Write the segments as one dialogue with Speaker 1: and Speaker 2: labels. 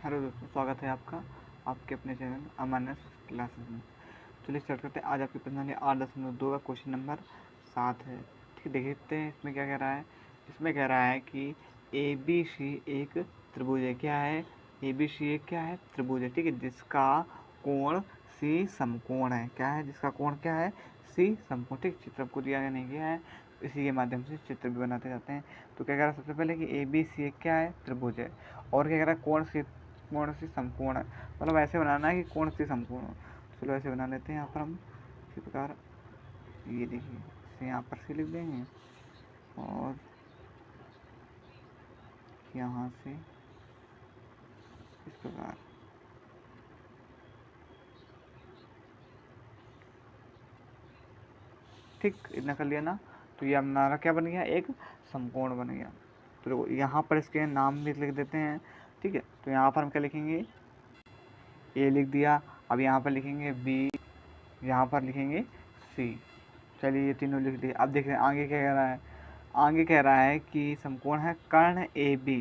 Speaker 1: Hello दोस्तों, स्वागत है आपका आपके अपने चैनल अमानस क्लासेस में। चलिए स्टार्ट करते हैं। आज आपकी प्रश्नावली 8.2 का क्वेश्चन नंबर 7 है। ठीक है, देखते हैं इसमें क्या कह रहा है। इसमें कह रहा है कि ए बी सी एक त्रिभुज है। क्या है? ए बी सी एक क्या है? त्रिभुज है। ठीक है, जिसका कोण सी समकोण है। क्या है? जिसका कोण क्या है? सी समकोण। ठीक, चित्र आपको दिया गया नहीं गया है, इसी के माध्यम से चित्र भी बनाते जाते हैं। तो क्या कह रहा है सबसे पहले कि ए बी सी एक क्या है? त्रिभुज है। और क्या कह रहा है? कोण से समकोण है। मतलब ऐसे बनाना है कि कोण से समकोण हो। चलो ऐसे बना लेते हैं। यहाँ पर हम इसी प्रकार ये देखिए, इसे यहाँ पर से लिख देंगे और यहाँ से इस प्रकार। ठीक, इतना कर लिया ना, तो ये हमारा क्या बन गया? एक समकोण बन गया। तो यहाँ पर इसके नाम भी लिख देते हैं। ठीक है, तो यहाँ पर हम क्या लिखेंगे? ए लिख दिया। अब यहाँ पर लिखेंगे बी, यहाँ पर लिखेंगे सी। चलिए ये तीनों लिख दिए। अब देख रहे हैं आगे क्या कह रहा है। आगे कह रहा है कि समकोण है कर्ण ए बी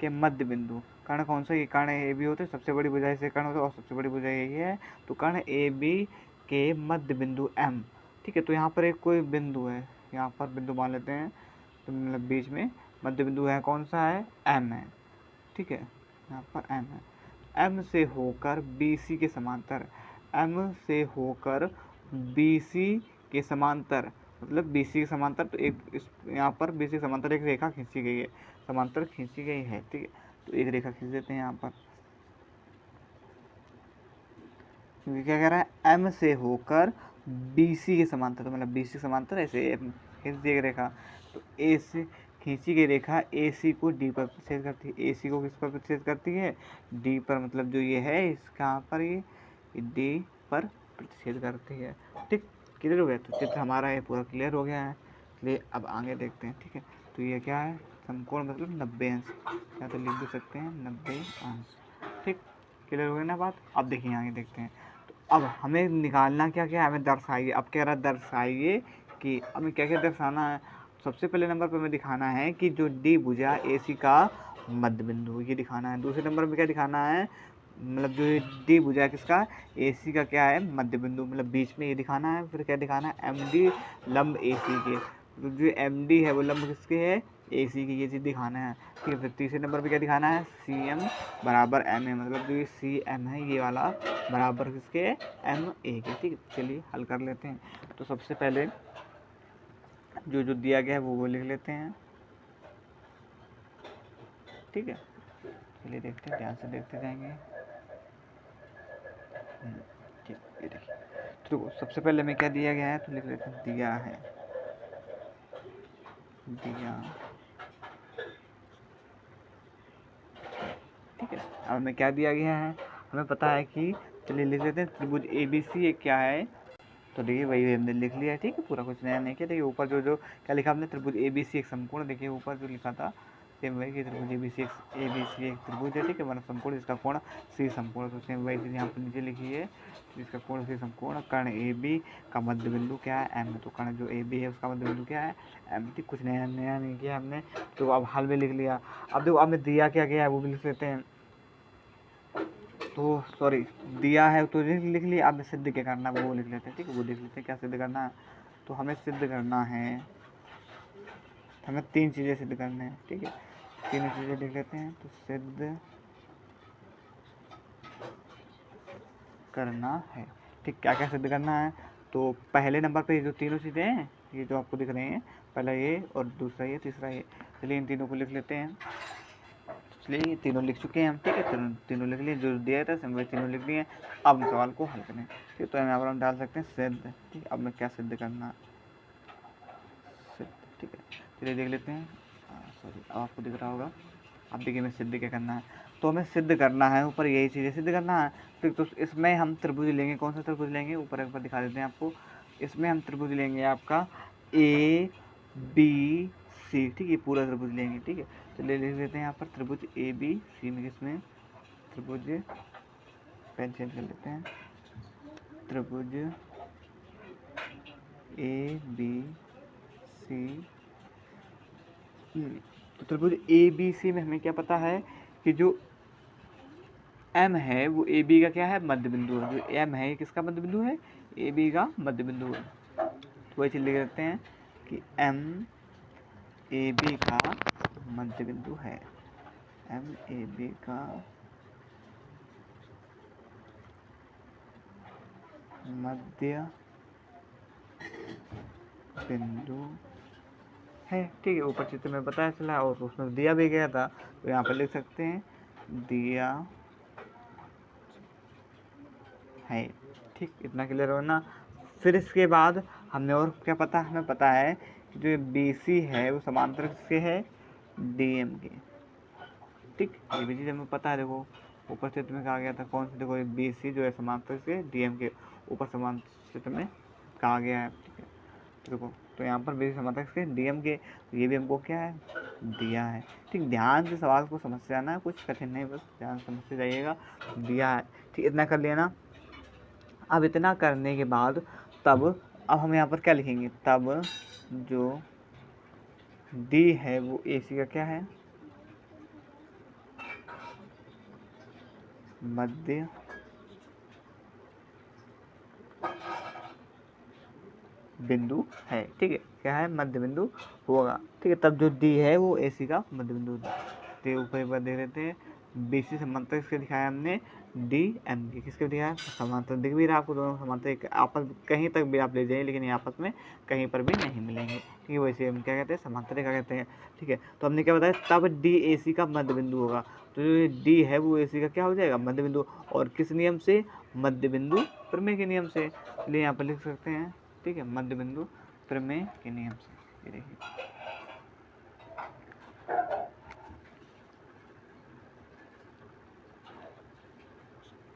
Speaker 1: के मध्य बिंदु। कर्ण कौन सा? ये कर्ण ए बी होते हैं, सबसे बड़ी भुजा से कर्ण होता है और सबसे बड़ी भुजा यही है। तो कर्ण ए बी के मध्य बिंदु एम। ठीक है, तो यहाँ पर एक कोई बिंदु है, यहाँ पर बिंदु मान लेते हैं। तो मतलब बीच में मध्य बिंदु है, कौन सा है? एम है। ठीक है, यहाँ पर एम है। एम से होकर बी सी के समांतर, एम से होकर बी सी के समांतर, मतलब बी सी के समांतर। तो एक इस यहाँ पर बी सी के समांतर एक रेखा खींची गई है, समांतर खींची गई है। ठीक है, तो एक रेखा खींच देते हैं यहाँ पर। क्योंकि क्या कह रहा है? एम से होकर बी सी के समांतर, तो मतलब बी सी के समांतर ऐसे खींच दी एक रेखा। तो ए से खींची गई रेखा ए सी को डी पर प्रतिच्छेद करती है। ए सी को किस पर प्रतिच्छेद करती है? डी पर, मतलब जो ये है इसका यहाँ पर ये डी पर प्रतिच्छेद करती है। ठीक, क्लियर हो गया? तो चित्र हमारा ये पूरा क्लियर हो गया है। चलिए अब आगे देखते हैं। ठीक है, तो ये क्या है? समकोण मतलब 90 अंश, या तो लिख भी सकते हैं 90 अंश। ठीक, क्लियर हो गई ना बात? अब देखिए आगे देखते हैं। तो अब हमें निकालना क्या क्या है? हमें दर्शाइए। अब कह रहा है दर्शाइए कि हमें क्या क्या दर्शाना है। सबसे पहले नंबर पर हमें दिखाना है कि जो डी भुजा ए सी का मध्य बिंदु, ये दिखाना है। दूसरे नंबर में क्या दिखाना है? मतलब जो डी भुजा किसका? ए सी का क्या है? मध्य बिंदु, मतलब बीच में, ये दिखाना है। फिर क्या दिखाना है? एम डी लंब ए सी के, तो जो एम डी है वो लंब किसके है? ए सी की, ये चीज़ दिखाना है। ठीक है, फिर तीसरे नंबर पे क्या दिखाना है? सी एम बराबर एम ए, मतलब जो ये सी एम है ये वाला बराबर किसके? एम ए के। ठीक है, चलिए हल कर लेते हैं। तो सबसे पहले जो जो दिया गया है वो लिख लेते हैं। ठीक है, चलिए देखते हैं, ध्यान से देखते जाएंगे। ठीक, ये देखिए। तो सबसे पहले में क्या दिया गया है तो लिख लेते हैं, दिया है, दिया। ठीक है, अब हमें क्या दिया गया है? हमें पता है कि, चलिए लिख लेते हैं, त्रिभुज ए बी सी एक क्या है। तो देखिए वही हमने लिख लिया है। ठीक है, पूरा कुछ नया नहीं किया। देखिए ऊपर जो जो क्या लिखा हमने, त्रिभुज ए बी सी एक समकोण। देखिए ऊपर जो लिखा था सेम वही कि त्रिभुज ए बी सी एक त्रिभुज है। ठीक है, मतलब समकोण जिसका कोण सी समकोण। तो सेम वही चीज़ यहाँ पर नीचे लिखी है, जिसका कोण सी समकोण। कर्ण ए बी का मध्य बिंदु क्या है? एम। तो कर्ण जो ए बी है उसका मध्य बिंदु क्या है? एम। ठीक, कुछ नया नया नहीं किया हमने। तो अब हल में लिख लिया। अब देखो, अब में दिया क्या गया है वो भी लिख लेते हैं। तो सॉरी, दिया है तो लिख लिया। अब सिद्ध क्या करना है वो लिख लेते हैं। ठीक है, वो लिख लेते हैं क्या सिद्ध करना है। तो हमें सिद्ध करना है, हमें तीन चीज़ें सिद्ध करना है। ठीक है, तीनों चीज़ें लिख लेते हैं। तो सिद्ध करना है। ठीक, क्या क्या सिद्ध करना है? तो पहले नंबर पे जो तीनों चीज़ें हैं, ये जो आपको दिख रही हैं, पहला ये और दूसरा ये तीसरा ये। चलिए इन तीनों को लिख लेते हैं। चलिए ये तीनों लिख चुके हैं हम। ठीक है, तीनों लिख लिए, जो दिया था वही तीनों लिख लिए। अब हम सवाल को हल करें। ठीक, तो यहाँ पर हम डाल सकते हैं सिद्ध। ठीक, अब मैं क्या सिद्ध करना है? सिद्ध। ठीक है, चलिए देख लेते हैं। सॉरी, अब आपको दिख रहा होगा। अब देखिए हमें सिद्ध क्या करना है। तो हमें सिद्ध करना है, ऊपर यही चीज़ें सिद्ध करना है। फिर तो इसमें हम त्रिभुज लेंगे। कौन सा त्रिभुज लेंगे? ऊपर एक बार दिखा देते हैं आपको। इसमें हम त्रिभुज लेंगे आपका ए बी सी। ठीक है, पूरा त्रिभुज लेंगे। ठीक है, चलिए लिख देते हैं यहाँ पर त्रिभुज ए बी सी में, किसमें? त्रिभुज, पेन चेंज कर लेते हैं, त्रिभुज ए बी सी। तो त्रिभुज ए बी सी में हमें क्या पता है कि जो एम है वो ए बी का क्या है, मध्य बिंदु है। जो एम है किसका मध्य बिंदु है, ए बी का मध्य बिंदु है। तो वही चीज लिख देते हैं कि एम ए बी का मध्य बिंदु है। एम ए बी का मध्य बिंदु है। ठीक है, ऊपर चित्र में बताया चला और उसमें दिया भी गया था, तो यहाँ पर लिख सकते हैं दिया है। ठीक, इतना क्लियर हो ना। फिर इसके बाद हमने और क्या पता, हमें पता है कि जो बी सी है वो समांतर किसके है, डी एम के। ठीक, ये भी चीज़ हमें पता है। देखो ऊपर चित्र में कहा गया था कौन सी, देखो बी सी जो है समांतर से डी एम के, ऊपर समांतर चित्र में कहा गया है। ठीक है, देखो तो यहाँ पर बी समांतर किसके, डी एम के, तो ये भी हमको क्या है, दिया है। ठीक, ध्यान से सवाल को समझ से आना, कुछ कठिन नहीं, बस ध्यान से समझते जाइएगा, दिया है। ठीक, इतना कर लिया ना। अब इतना करने के बाद तब अब हम यहाँ पर क्या लिखेंगे, तब जो डी है वो ए सी का क्या है, मध्य बिंदु है। ठीक है, क्या है, मध्य बिंदु होगा। ठीक है, तब जो डी है वो ए सी का मध्य बिंदु। तो ऊपर एक बार देख लेते हैं, बी सी समांतर किसके दिखाया हमने, डी एम के। किसके दिखाया, समांतर। दिख भी रहा आपको, दोनों समांतर आपस कहीं तक भी आप ले जाइए, लेकिन ये आपस में कहीं पर भी नहीं मिलेंगे। ठीक है, वैसे हम क्या कहते हैं, समांतर क्या कहते हैं। ठीक है, तो हमने क्या बताया, तब डी ए सी का मध्य बिंदु होगा। तो जो डी है वो ए सी का क्या हो जाएगा, मध्य बिंदु। और किस नियम से, मध्य बिंदु प्रमेय के नियम से। इसलिए यहाँ पर लिख सकते हैं, ठीक है, मध्य बिंदु प्रमेय के नियम से। ये देखिए,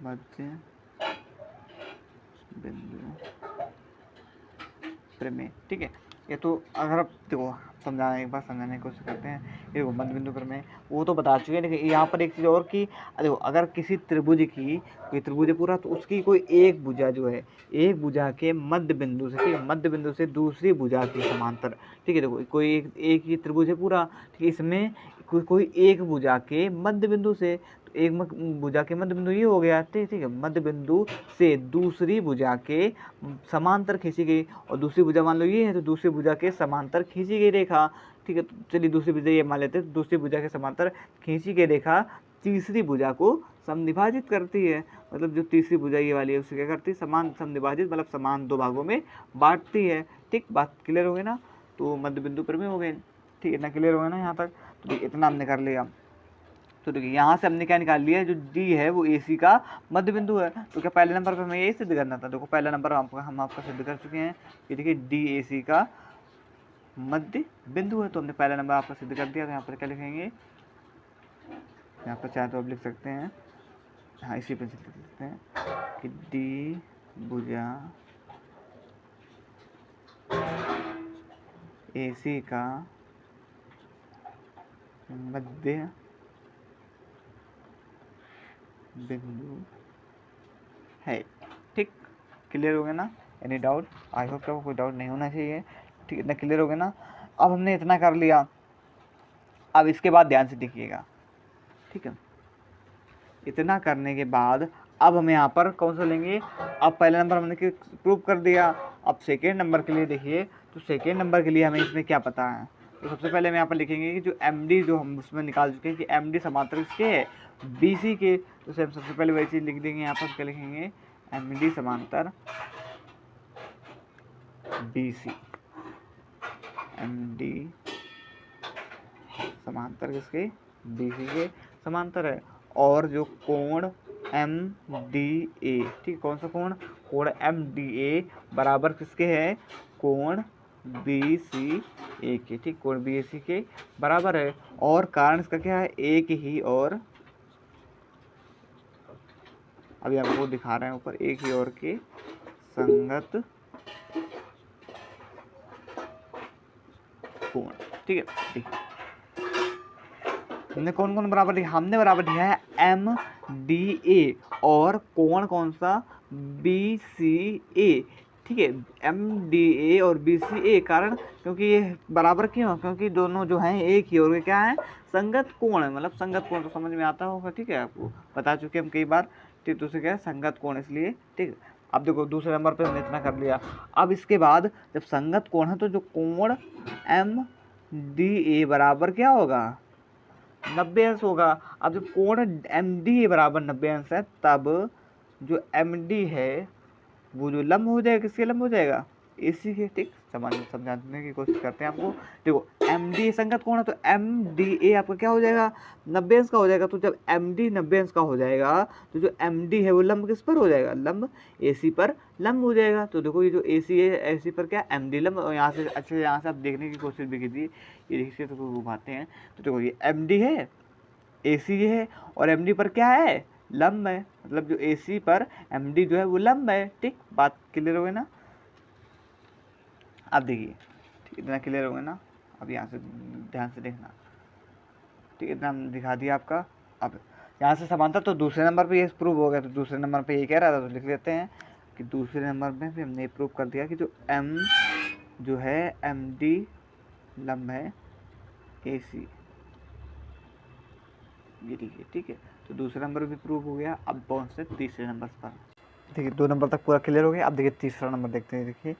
Speaker 1: मध्य बिंदु प्रमेय। ठीक है, ये तो अगर आप देखो समझाने, एक बार समझाने की कोशिश करते हैं। ये देखो मध्य बिंदु प्रमेय वो तो बता चुके हैं, लेकिन यहाँ पर एक चीज़ और कि देखो अगर किसी त्रिभुज की, कोई त्रिभुज है पूरा, तो उसकी कोई एक भुजा जो है, एक भुजा के मध्य बिंदु से, ठीक है, मध्य बिंदु से दूसरी भुजा के समांतर। ठीक है, देखो कोई एक ही त्रिभुज है पूरा, ठीक है, इसमें कोई एक भुजा के मध्य बिंदु से, तो एक भुजा के मध्य बिंदु ये हो गया। ठीक है, मध्य बिंदु से दूसरी भुजा के समांतर खींची गई, और दूसरी भुजा मान लो ये है, तो दूसरी भुजा के समांतर खींची गई रेखा। ठीक है, तो चलिए दूसरी भुजा ये मान लेते हैं, दूसरी भुजा के समांतर खींची गई रेखा तीसरी भुजा को समद्विभाजित करती है। मतलब जो तीसरी भुजा ये वाली है उसे क्या करती है, समान समद्विभाजित, मतलब समान दो भागों में बांटती है। ठीक, बात क्लियर हो गई ना। तो मध्य बिंदु प्रमेय हो गए। ठीक, इतना क्लियर हो गया ना यहाँ तक। तो इतना हमने कर लिया। तो देखिए यहाँ से हमने क्या निकाल लिया, जो डी है वो ए सी का मध्य बिंदु है। तो क्या पहले नंबर पर हमें यही सिद्ध करना था। देखो पहला नंबर हम आपका सिद्ध कर चुके हैं। ये देखिए डी ए सी का मध्य बिंदु है, तो हमने पहला नंबर आपका सिद्ध कर दिया। तो यहाँ पर क्या लिखेंगे, यहाँ पर चाहे तो आप लिख सकते हैं, हाँ इसी पे सिद्ध कर सकते हैं कि डी भुजा ए सी का मध्य बिंदु है। ठीक, क्लियर हो गया ना। एनी डाउट, आई होप आपको कोई डाउट नहीं होना चाहिए। ठीक, इतना क्लियर हो गया ना। अब हमने इतना कर लिया, अब इसके बाद ध्यान से देखिएगा। ठीक है, इतना करने के बाद अब हम यहाँ पर कौन सा लेंगे, अब पहला नंबर हमने प्रूव कर दिया। अब सेकेंड नंबर के लिए देखिए, तो सेकेंड नंबर के लिए हमें इसमें क्या पता है। तो सबसे पहले हम यहाँ पर लिखेंगे कि जो एम डी, जो हम उसमें निकाल चुके हैं कि एम डी समांतर किसके है, बी सी के। तो हम सबसे पहले वही चीज़ लिख देंगे, यहाँ पर क्या लिखेंगे, एम डी समांतर बी सी। एम डी समांतर किसके, बी सी के समांतर है। और जो कोण एम डी ए, ठीक, कौन सा कोण, कोण एम डी ए बराबर किसके है, कोण बी सी ए के। ठीक, कोण बी ए सी के बराबर है। और कारण इसका क्या है, एक ही और, अभी आपको दिखा रहे हैं ऊपर, एक ही और के संगत कोण। ठीक है, ठीक, हमने कौन कौन बराबर लिखा, हमने बराबर लिखा है एम डी ए और कोण कौन सा, बी सी ए। ठीक है, MDA और BCA, कारण क्योंकि ये बराबर क्यों, क्योंकि दोनों जो हैं एक ही, और ये क्या है, संगत कोण है, मतलब संगत कोण तो समझ में आता होगा, ठीक है, आपको बता चुके हम कई बार, ठीक, तो उसे क्या है, संगत कोण, इसलिए, ठीक। अब देखो दूसरे नंबर पे हमने इतना कर लिया। अब इसके बाद जब संगत कोण है तो जो कोण MDA बराबर क्या होगा, 90 अंश होगा। अब जब कोण MDA बराबर 90 अंश है, तब जो MD है वो जो लंब हो जाएगा, किसके लंब हो जाएगा, AC के, ठीक। समझाने की कोशिश करते हैं आपको। देखो MD संगत कोण है तो MDA आपका क्या हो जाएगा, 90 अंश का हो जाएगा। तो जब MD 90 अंश का हो जाएगा तो जो MD है वो लंब किस पर हो जाएगा, लंब AC पर लंब हो जाएगा। तो देखो ये जो AC है, AC पर क्या, MD लंब, और यहाँ से अच्छे, यहाँ से आप देखने की कोशिश भी कीजिए, ये देखिए तो घुमाते हैं, तो देखो ये MD है, AC है, और MD पर क्या है, लंब है, मतलब जो AC पर MD जो है वो लंब है, ठीक। बात क्लियर हो गई ना। अब देखिए, ठीक, इतना क्लियर हो गया ना। अब यहाँ से ध्यान से देखना, ठीक, इतना दिखा दिया आपका। अब यहाँ से समांतर, तो दूसरे नंबर पे ये प्रूव हो गया, तो दूसरे नंबर पे ये कह रहा था, तो लिख लेते हैं कि दूसरे नंबर में भी हमने प्रूव कर दिया कि जो M जो है MD लंब है AC, ये देखिए, ठीक है। तो दूसरे नंबर भी प्रूव हो गया। अब कौन से, तीसरे नंबर पर, देखिए 2 नंबर तक पूरा क्लियर हो गया। अब देखिए तीसरा नंबर देखते हैं। देखिए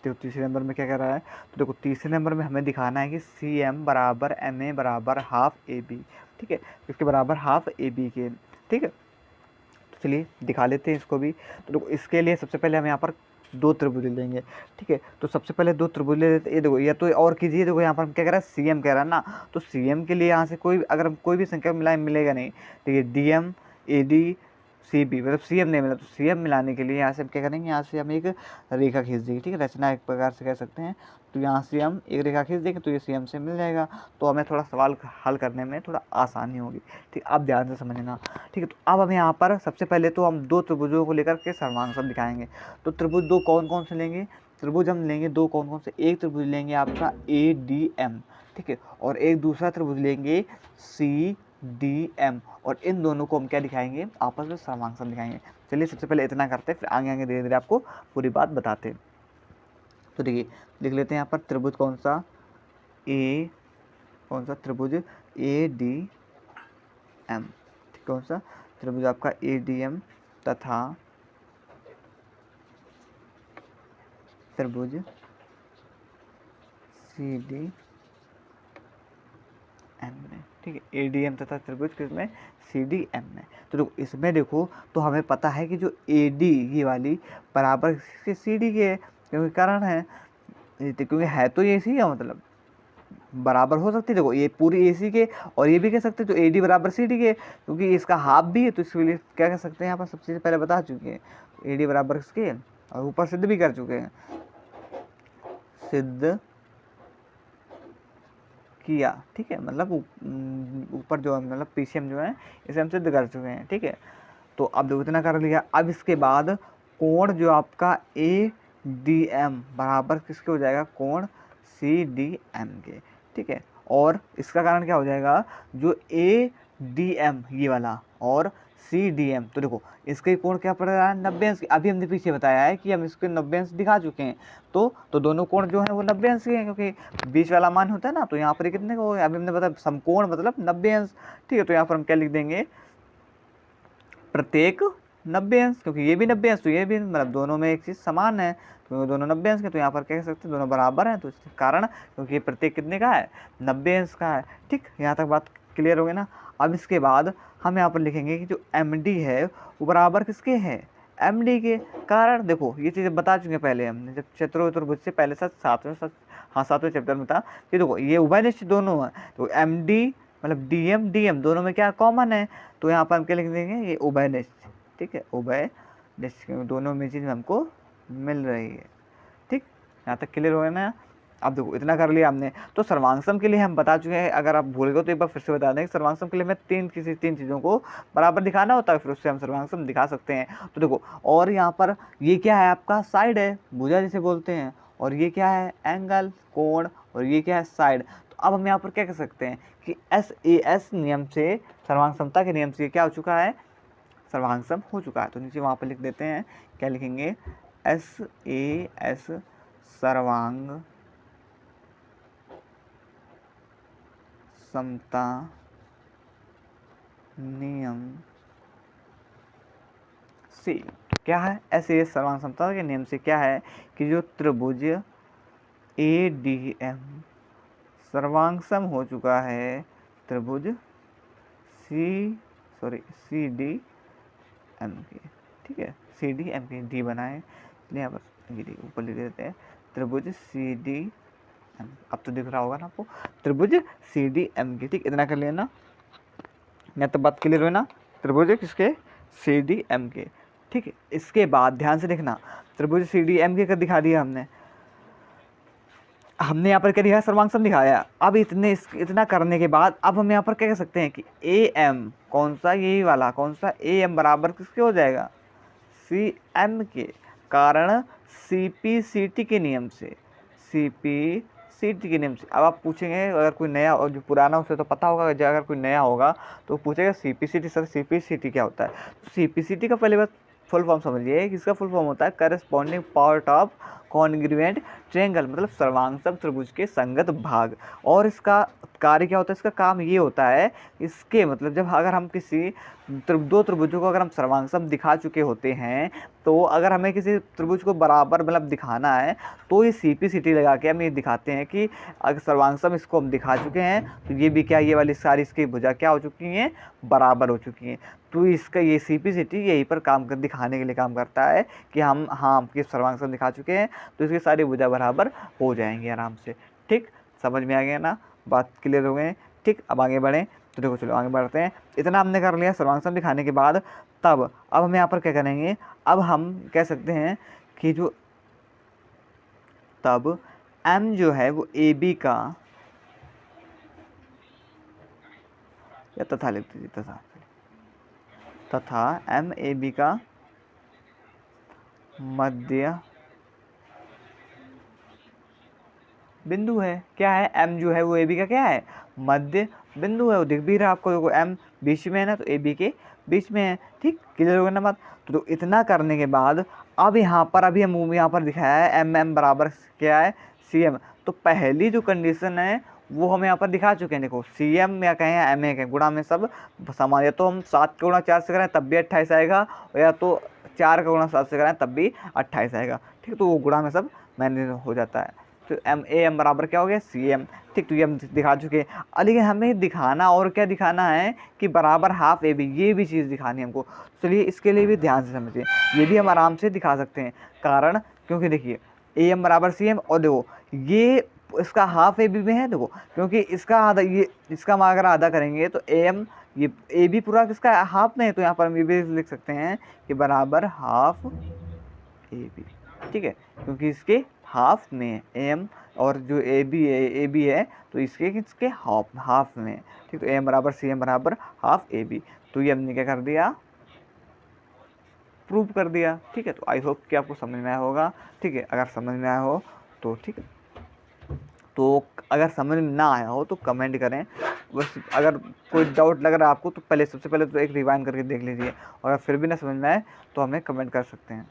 Speaker 1: तो तीसरे नंबर में क्या कह रहा है, तो देखो तीसरे नंबर में हमें दिखाना है कि CM बराबर MA बराबर हाफ AB, ठीक है, इसके बराबर हाफ AB के, ठीक है। तो चलिए दिखा लेते हैं इसको भी। तो देखो इसके लिए सबसे पहले हम यहाँ पर 2 त्रिभुज लेंगे, ठीक है। तो सबसे पहले 2 त्रिभुज ले लेते हैं। ये देखो, या तो और कीजिए, देखो यहाँ पर हम क्या कह रहा है, CM कह रहा है ना, तो CM के लिए यहाँ से कोई, अगर हम कोई भी संख्या मिलाएं मिलेगा नहीं, ठीक है। DM AD CB, मतलब CM नहीं मिला, तो CM मिलाने के लिए यहाँ से हम क्या करेंगे, यहाँ से हम एक रेखा खींच देंगे, ठीक है, रचना एक प्रकार से कह सकते हैं। तो यहाँ से हम एक रेखा खींच देंगे तो ये CM से मिल जाएगा, तो हमें थोड़ा सवाल हल करने में थोड़ा आसानी होगी, ठीक। आप ध्यान से समझना, ठीक है। तो अब हम यहाँ पर सबसे पहले तो हम 2 त्रिभुजों को लेकर के सर्वांग सब दिखाएंगे। तो त्रिभुज 2 कौन कौन से लेंगे, त्रिभुज हम लेंगे 2 कौन कौन से, एक त्रिभुज लेंगे आपका ADM, ठीक है, और एक दूसरा त्रिभुज लेंगे CDM, और इन दोनों को हम क्या दिखाएंगे, आपस में सर्वांग दिखाएंगे। चलिए सबसे पहले इतना करते हैं, फिर आगे आगे धीरे धीरे आपको पूरी बात बताते हैं। तो देखिए लिख लेते हैं यहाँ पर त्रिभुज कौन सा, कौन सा त्रिभुज ADM, कौन सा त्रिभुज आपका ADM तथा त्रिभुज CDM में, ठीक है, ADM तथा त्रिभुज किसमें, CDM में। तो देखो इसमें देखो, तो हमें पता है कि जो AD ये वाली बराबर CD के, क्योंकि कारण है, क्योंकि है तो ये AC का मतलब बराबर हो सकती है। देखो ये पूरी AC के, और ये भी कह सकते हैं तो AD बराबर CD के, क्योंकि इसका हाफ भी है, तो इसके लिए क्या कह सकते हैं, यहाँ पर सब चीज़ें पहले बता चुके हैं, AD बराबर इसके, और ऊपर सिद्ध भी कर चुके हैं, सिद्ध किया, ठीक है, मतलब ऊपर जो मतलब PCM जो है इसे हम सिद्ध कर चुके हैं, ठीक है। तो अब देखो इतना कर लिया। अब इसके बाद कोण जो आपका ADM बराबर किसके हो जाएगा, कोण CDM के, ठीक है। और इसका कारण क्या हो जाएगा, जो ADM ये वाला और CDM, तो देखो इसके कोण क्या पड़ रहा है, 90 अंश। अभी हमने पीछे बताया है कि हम इसके 90 अंश दिखा चुके हैं। तो दोनों कोण जो है वो 90 अंश के हैं, क्योंकि बीच वाला मान होता है ना, तो यहाँ पर कितने का हो गया, अभी हमने बताया समकोण मतलब 90 अंश, ठीक है। तो यहाँ पर हम क्या लिख देंगे, प्रत्येक 90 अंश, क्योंकि ये भी 90 अंश तो ये भी, मतलब दोनों में एक चीज़ समान है, क्योंकि दोनों 90 अंश के, तो यहाँ पर कह सकते हैं दोनों बराबर हैं, तो इसके कारण, क्योंकि ये प्रत्येक कितने का है, 90 अंश का है, ठीक। यहाँ तक बात क्लियर हो गई ना। अब इसके बाद हम यहाँ पर लिखेंगे कि जो MD है वो बराबर किसके है, MD के, कारण देखो ये चीज़ें बता चुके हैं पहले हमने, जब चतुर्भुज से पहले सातवें चैप्टर में था कि देखो ये उभयनिष्ठ दोनों है, तो MD मतलब DM दोनों में क्या कॉमन है, तो यहाँ पर हम क्या लिख देंगे, ये उभयनिष्ठ, ठीक है, उभयनिष्ठ, दोनों में चीज़ हमको मिल रही है, ठीक। यहाँ तक क्लियर हो गया ना। अब देखो इतना कर लिया हमने, तो सर्वांग के लिए हम बता चुके हैं, अगर आप भूल गए तो एक बार फिर से बता दें कि सर्वांग के लिए हमें तीन चीज़ों को बराबर दिखाना होता है, फिर उससे हम सर्वांग दिखा सकते हैं। तो देखो, और यहाँ पर ये क्या है, आपका साइड है, भुजा जिसे बोलते हैं, और ये क्या है, एंगल, कोण, और ये क्या है, साइड। तो अब हम यहाँ पर क्या कर सकते हैं कि SAS नियम से, सर्वांग समता के नियम से क्या हो चुका है, सर्वांग सम हो चुका है। तो नीचे वहाँ पर लिख देते हैं, क्या लिखेंगे, SAS सर्वांग समता नियम से क्या है? SAS सर्वांग समता के नियम से क्या है कि जो त्रिभुज ADM सर्वांगसम हो चुका है त्रिभुज CDM के, ठीक है, CDM के डी बनाए, यहाँ पर ऊपर लिख देते हैं त्रिभुज CDM, अब तो दिख रहा होगा ना आपको, त्रिभुज CDM के, ठीक, इतना कर लेना, या तो बात क्लियर हुई ना, त्रिभुज किसके? CDM के, ठीक है। इसके बाद ध्यान से देखना, त्रिभुज CDM के कर दिखा दिया हमने यहाँ पर क्या दिखाया? सर्वांगसम दिखाया। अब इतना करने के बाद अब हम यहाँ पर क्या कह सकते हैं कि AM कौन सा? यही वाला कौन सा? AM बराबर किसके हो जाएगा? CM के, कारण CPCT के नियम से, CPCT के नियम से। अब आप पूछेंगे अगर कोई नया और जो पुराना उसे तो पता होगा, अगर कोई नया होगा तो पूछेगा CPCT सर CPCT क्या होता है? तो CPCT का पहले बात फुल फॉर्म समझिए, किसका फुल फॉर्म होता है? Corresponding part of congruent triangle, मतलब सर्वांगसम त्रिभुज के संगत भाग। और इसका कार्य क्या होता है? इसका काम ये होता है, इसके मतलब जब अगर हम किसी दो त्रिभुजों को अगर हम सर्वांगसम दिखा चुके होते हैं, तो अगर हमें किसी त्रिभुज को बराबर मतलब दिखाना है तो ये CPCT लगा के हम ये दिखाते हैं कि अगर सर्वांगसम इसको हम दिखा चुके हैं तो ये भी क्या, ये वाली सारी इसकी भुजा क्या हो चुकी हैं? बराबर हो चुकी हैं। तो इसका ये CPCT यहीं पर काम कर दिखाने के लिए काम करता है कि हम कि सर्वांगसम दिखा चुके हैं तो इसकी सारी भुजा बराबर हो जाएंगी आराम से, ठीक, समझ में आ गया ना, बात क्लियर हो गए, ठीक। अब आगे बढ़ें, तो देखो चलो आगे बढ़ते हैं। इतना हमने कर लिया सर्वांगसम दिखाने के बाद, तब अब हम यहाँ पर क्या करेंगे? अब हम कह सकते हैं कि जो तब M जो है वो AB का, या तथा लिख दीजिए, तथा MAB का मध्य बिंदु है। क्या है? M जो है वो AB का क्या है? मध्य बिंदु है। वो दिख भी रहा है आपको, देखो M बीच में है ना, तो AB के बीच में है, ठीक, क्लियर हो गया ना बात। तो इतना करने के बाद अब यहाँ पर अभी हम यहाँ पर दिखाया है MM बराबर क्या है? CM। तो पहली जो कंडीशन है वो हम यहाँ पर दिखा चुके हैं, देखो CM या कहें या MA कहें, गुणा में सब समान, या तो हम 7 का गुणा 4 से करें तब भी 28 आएगा, या तो 4 का गुणा 7 से करें तब भी 28 आएगा, ठीक। तो वो गुणा में सब मैनेज हो जाता है। तो AM बराबर क्या हो गया? CM, ठीक। तो ये हम दिखा चुके हैं। लेकिन हमें दिखाना और क्या दिखाना है कि बराबर हाफ AB, ये भी चीज़ दिखानी है हमको। चलिए इसके लिए भी ध्यान से समझिए, ये भी हम आराम से दिखा सकते हैं, कारण क्योंकि देखिए AM बराबर CM, और देखो ये इसका हाफ AB में है, देखो क्योंकि इसका आधा, ये इसका हम अगर आधा करेंगे तो AM, ये AB पूरा किसका हाफ में है, तो यहाँ पर हम ये भी लिख सकते हैं कि बराबर हाफ AB, ठीक है, क्योंकि इसके हाफ में AM, और जो AB है तो इसके हाफ में, ठीक। तो AM बराबर CM बराबर हाफ AB। तो ये हमने क्या कर दिया? प्रूव कर दिया, ठीक है। तो आई होप कि आपको समझ में आया होगा, ठीक है। अगर समझ में आया हो तो ठीक है, तो अगर समझ में ना आया हो तो कमेंट करें। बस अगर कोई डाउट लग रहा है आपको तो सबसे पहले तो एक रिवाइंड करके देख लीजिए, और अगर फिर भी ना समझ में आए तो हमें कमेंट कर सकते हैं।